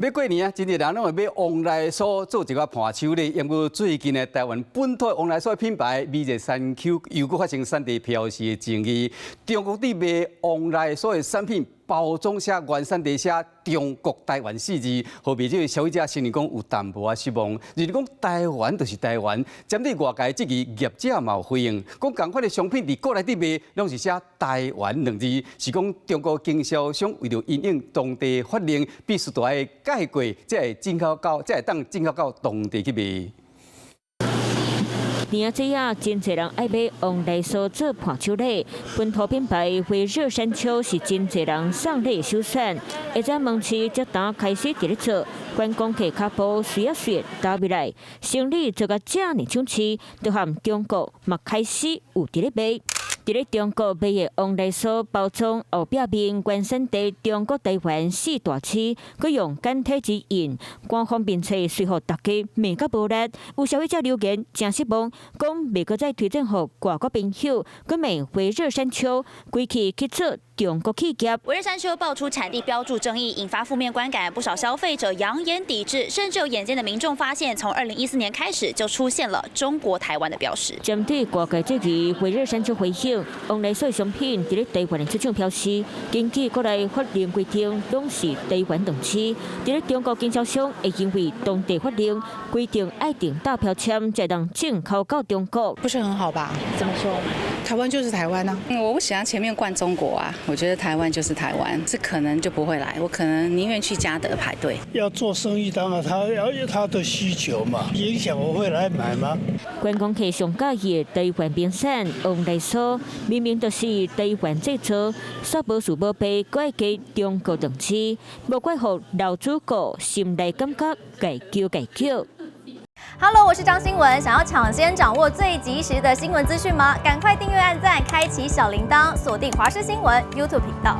要过年啊，真侪人拢会买旺来所做一个盘手礼，因为最近呢，台湾本土旺来所品牌美热山丘又搁发生产地飘失的争议。中国伫卖旺来所的产品包装写原产地写中国台湾4字，互卖这个消费者心里讲有淡薄失望。就是讲台湾就是台湾，针对外界这个业者嘛有回应，讲同款的商品伫国内伫卖，拢是写台湾2字，是讲中国经销商为了因应当地法令，必须都要改过，才会进口到当地去卖。年仔啊，真侪人爱买旺来所做伴手礼，本土品牌微热山丘是真侪人送礼的首选。下早门市则打开始伫咧做，观光客脚步随啊随倒入来，生意做甲遮尼抢市，都含中国嘛开始有伫咧卖。伫咧中国卖的旺来所包装后壁面原产地中国台湾4大字，佮用简体字印，官方并且随互大家卖甲无力。有消费者留言真失望，讲未搁再推荐互外国朋友，佮卖微热山丘，规气去做中国企业。微热山丘爆出产地标注争议，引发负面观感，不少消费者扬言抵制，甚至有眼尖的民众发现，从2014年开始就出现了中国台湾的标识。针对外界质疑，微热山丘回应，旺来所的商品伫咧台湾的出厂标识，根据国内法令规定，拢是台湾2字。伫咧中国经销商会因为当地法令规定爱订大标签，才能进口到中国。不是很好吧？怎么说？台湾就是台湾啊！我不喜欢前面冠中国啊，我觉得台湾就是台湾，这可能就不会来，我可能宁愿去嘉德排队。要做生意，当然他要有他的需求嘛，影响我会来买吗？观光客上介意的台湾名产旺来所，明明就是台湾制造，煞无事无备，搁爱加中国2字，无怪互老主顾心内感觉改叫。Hello， 我是张新文。想要抢先掌握最及时的新闻资讯吗？赶快订阅、按赞、开启小铃铛，锁定华视新闻 YouTube 频道。